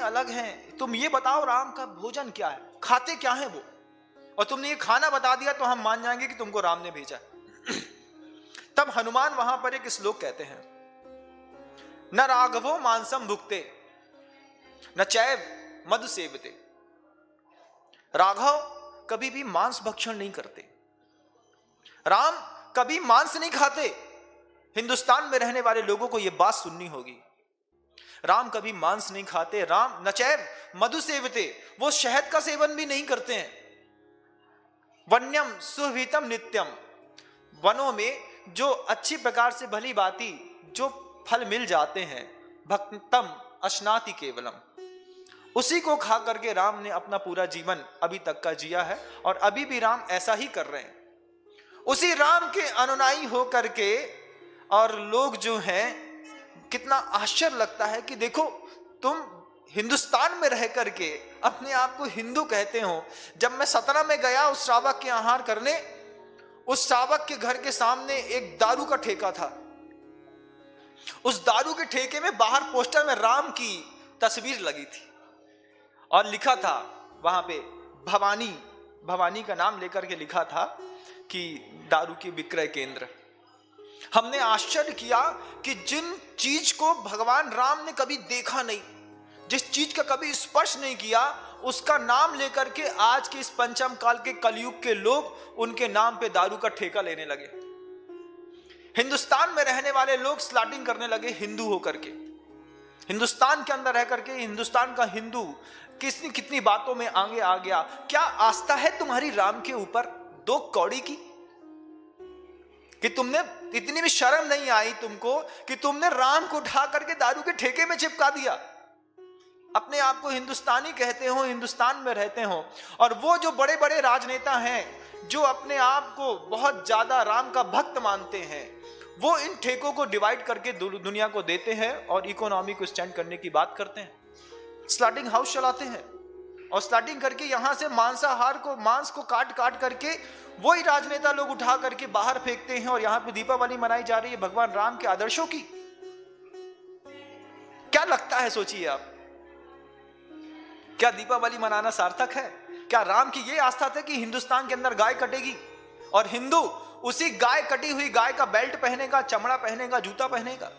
अलग हैं। तुम ये बताओ राम का भोजन क्या है, खाते क्या है वो, और तुमने ये खाना बता दिया तो हम मान जाएंगे कि तुमको राम ने भेजा। तब हनुमान वहां पर एक श्लोक कहते हैं, न राघवो मांसम भुक्ते न चैव मधु सेवते। राघव कभी भी मांस भक्षण नहीं करते, राम कभी मांस नहीं खाते। हिंदुस्तान में रहने वाले लोगों को यह बात सुननी होगी। राम कभी मांस नहीं खाते, राम नचैव मधु सेवते, वो शहद का सेवन भी नहीं करते हैं। वन्यम सुविहितम नित्यम, वनों में जो अच्छी प्रकार से भली भांति जो फल मिल जाते हैं, भक्तम अश्नाति केवलम, उसी को खा करके राम ने अपना पूरा जीवन अभी तक का जिया है, और अभी भी राम ऐसा ही कर रहे हैं। उसी राम के अनुयायी हो करके, और लोग जो हैं, कितना आश्चर्य लगता है कि देखो तुम हिंदुस्तान में रह करके अपने आप को हिंदू कहते हो। जब मैं सतना में गया उस श्रावक के आहार करने, उस श्रावक के घर के सामने एक दारू का ठेका था। उस दारू के ठेके में बाहर पोस्टर में राम की तस्वीर लगी थी और लिखा था वहां पे भवानी, भवानी का नाम लेकर के लिखा था कि दारू की विक्रय केंद्र। हमने आश्चर्य किया कि जिन चीज को भगवान राम ने कभी देखा नहीं, जिस चीज का कभी स्पर्श नहीं किया, उसका नाम लेकर के आज के इस पंचम काल के कलयुग के लोग उनके नाम पे दारू का ठेका लेने लगे। हिंदुस्तान में रहने वाले लोग स्लॉटिंग करने लगे हिंदू होकर के। हिंदुस्तान के अंदर रह करके हिंदुस्तान का हिंदू कितनी बातों में आगे आ गया। क्या आस्था है तुम्हारी राम के ऊपर दो कौड़ी की, कि तुमने इतनी भी शर्म नहीं आई तुमको कि तुमने राम को उठा करके दारू के ठेके में चिपका दिया। अपने आप को हिंदुस्तानी कहते हो, हिंदुस्तान में रहते हो, और वो जो बड़े बड़े राजनेता हैं जो अपने आप को बहुत ज्यादा राम का भक्त मानते हैं, वो इन ठेकों को डिवाइड करके दुनिया को देते हैं और इकोनॉमी को स्टैंड करने की बात करते हैं। स्लॉटिंग हाउस चलाते हैं और स्लॉटिंग करके यहां से मांसाहार को, मांस को काट काट करके वही राजनेता लोग उठा करके बाहर फेंकते हैं। और यहां पे दीपावली मनाई जा रही है भगवान राम के आदर्शों की। क्या लगता है, सोचिए आप, क्या दीपावली मनाना सार्थक है? क्या राम की यह आस्था थी कि हिंदुस्तान के अंदर गाय कटेगी और हिंदू उसी गाय, कटी हुई गाय का बेल्ट पहनेगा, चमड़ा पहनेगा, जूता पहनेगा?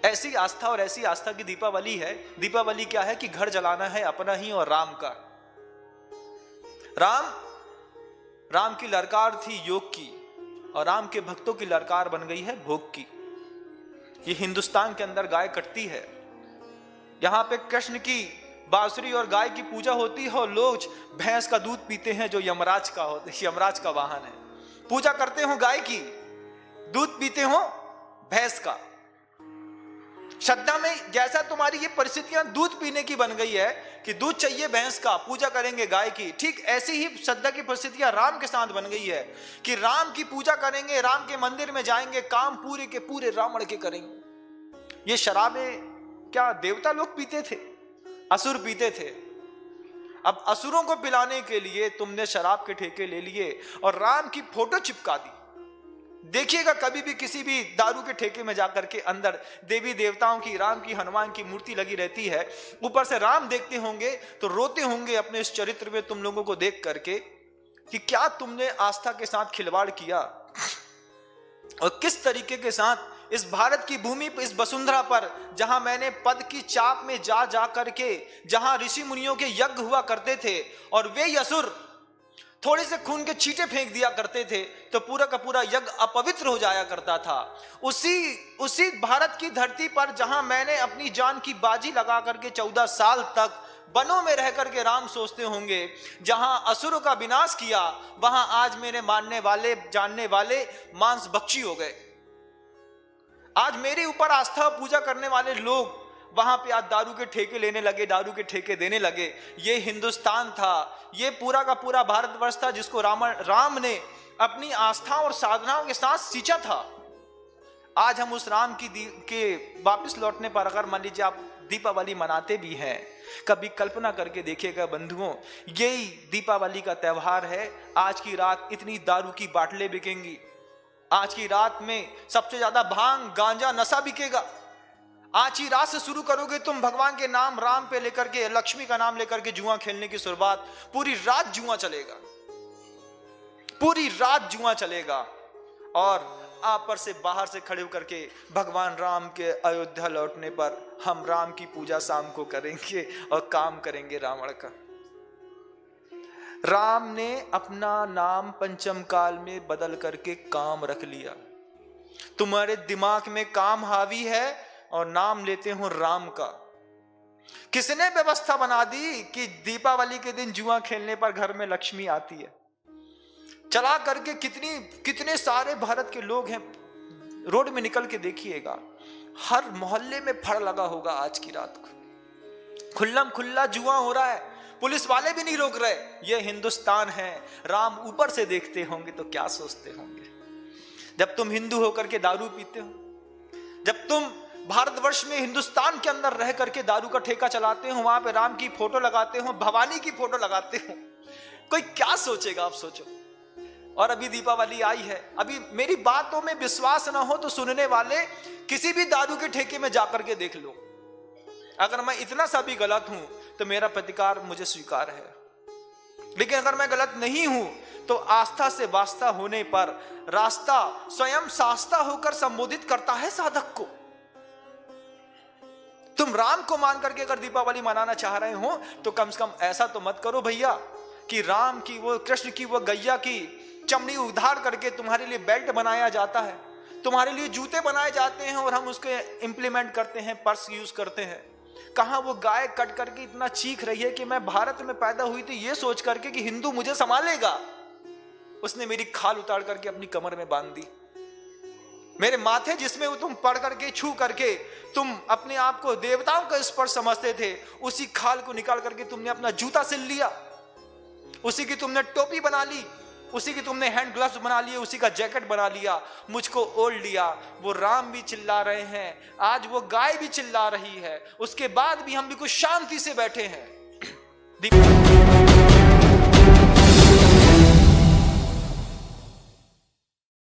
ऐसी आस्था और ऐसी आस्था की दीपावली है। दीपावली क्या है कि घर जलाना है अपना ही और राम का। राम की ललकार थी योग की, और राम के भक्तों की ललकार बन गई है भोग की। ये हिंदुस्तान के अंदर गाय कटती है, यहां पे कृष्ण की बांसुरी और गाय की पूजा होती है, और लोग भैंस का दूध पीते हैं जो यमराज का वाहन है। पूजा करते हो गाय की, दूध पीते हो भैंस का। श्रद्धा में जैसा तुम्हारी ये परिस्थितियां दूध पीने की बन गई है कि दूध चाहिए भैंस का, पूजा करेंगे गाय की, ठीक ऐसी ही श्रद्धा की परिस्थितियां राम के साथ बन गई है कि राम की पूजा करेंगे, राम के मंदिर में जाएंगे, काम पूरे के पूरे रावण के करेंगे। ये शराबें क्या देवता लोग पीते थे? असुर पीते थे। अब असुरों को पिलाने के लिए तुमने शराब के ठेके ले लिए और राम की फोटो चिपका दी। देखिएगा कभी भी किसी भी दारू के ठेके में जाकर के अंदर देवी देवताओं की, राम की, हनुमान की मूर्ति लगी रहती है, ऊपर से राम देखते होंगे तो रोते होंगे अपने इस चरित्र में तुम लोगों को देख करके कि क्या तुमने आस्था के साथ खिलवाड़ किया और किस तरीके के साथ इस भारत की भूमि पर, इस वसुंधरा पर, जहां मैंने पद की चाप में जा करके, जहां ऋषि मुनियों के यज्ञ हुआ करते थे और वे असुर थोड़े से खून के छींटे फेंक दिया करते थे तो पूरा का पूरा यज्ञ अपवित्र हो जाया करता था। उसी भारत की धरती पर जहां मैंने अपनी जान की बाजी लगा करके 14 साल तक वनों में रह करके राम सोचते होंगे, जहां असुरों का विनाश किया, वहां आज मेरे मानने वाले, जानने वाले मांस भक्षी हो गए। आज मेरे ऊपर आस्था पूजा करने वाले लोग वहां पे आज दारू के ठेके लेने लगे, दारू के ठेके देने लगे। ये हिंदुस्तान था, ये पूरा का पूरा भारतवर्ष था जिसको राम ने अपनी आस्था और साधनाओं के साथ सींचा था। आज हम उस राम के वापस लौटने पर अगर मान लीजिए आप दीपावली मनाते भी हैं, कभी कल्पना करके देखिएगा बंधुओं, यही दीपावली का त्योहार है। आज की रात इतनी दारू की बाटलें बिकेंगी, आज की रात में सबसे ज्यादा भांग, गांजा, नशा बिकेगा, आज ही रात से शुरू करोगे तुम भगवान के नाम राम पे लेकर के, लक्ष्मी का नाम लेकर के जुआ खेलने की शुरुआत, पूरी रात जुआ चलेगा, पूरी रात जुआ चलेगा। और आप पर से बाहर से खड़े होकर के भगवान राम के अयोध्या लौटने पर हम राम की पूजा शाम को करेंगे और काम करेंगे रावण का। राम ने अपना नाम पंचम काल में बदल करके काम रख लिया। तुम्हारे दिमाग में काम हावी है और नाम लेते हो राम का। किसने व्यवस्था बना दी कि दीपावली के दिन जुआ खेलने पर घर में लक्ष्मी आती है? चला करके कितने सारे भारत के लोग हैं, रोड में निकल के देखिएगा, हर मोहल्ले में फड़ लगा होगा आज की रात को, खुल्लम खुल्ला जुआ हो रहा है, पुलिस वाले भी नहीं रोक रहे। ये हिंदुस्तान है। राम ऊपर से देखते होंगे तो क्या सोचते होंगे? जब तुम हिंदू होकर के दारू पीते हो, जब तुम भारतवर्ष में हिंदुस्तान के अंदर रह करके दारू का ठेका चलाते हो, वहां पे राम की फोटो लगाते हो, भवानी की फोटो लगाते हो, कोई क्या सोचेगा? आप सोचो। और अभी दीपावली आई है, अभी मेरी बातों में विश्वास ना हो तो सुनने वाले किसी भी दारू के ठेके में जाकर के देख लो। अगर मैं इतना सा भी गलत हूं तो मेरा प्रतिकार मुझे स्वीकार है, लेकिन अगर मैं गलत नहीं हूं तो आस्था से वास्ता होने पर रास्ता स्वयं शास्ता होकर संबोधित करता है साधक को। तुम राम को मान करके अगर दीपावली मनाना चाह रहे हो तो कम से कम ऐसा तो मत करो भैया कि राम की वो, कृष्ण की वो गैया की चमड़ी उधार करके तुम्हारे लिए बेल्ट बनाया जाता है, तुम्हारे लिए जूते बनाए जाते हैं और हम उसके इंप्लीमेंट करते हैं, पर्स यूज करते हैं। कहां वो गाय कट करके इतना चीख रही है कि मैं भारत में पैदा हुई थी ये सोच करके कि हिंदू मुझे संभालेगा, उसने मेरी खाल उतार करके अपनी कमर में बांध दी। मेरे माथे जिसमें तुम पढ़ करके छू करके तुम अपने आप को देवताओं का स्पर्श समझते थे, उसी खाल को निकाल करके तुमने अपना जूता सिल लिया, उसी की तुमने टोपी बना ली, उसी की तुमने हैंड ग्लव्स बना लिए, उसी का जैकेट बना लिया, मुझको ओढ़ लिया। वो राम भी चिल्ला रहे हैं, आज वो गाय भी चिल्ला रही है, उसके बाद भी हम भी कुछ शांति से बैठे हैं।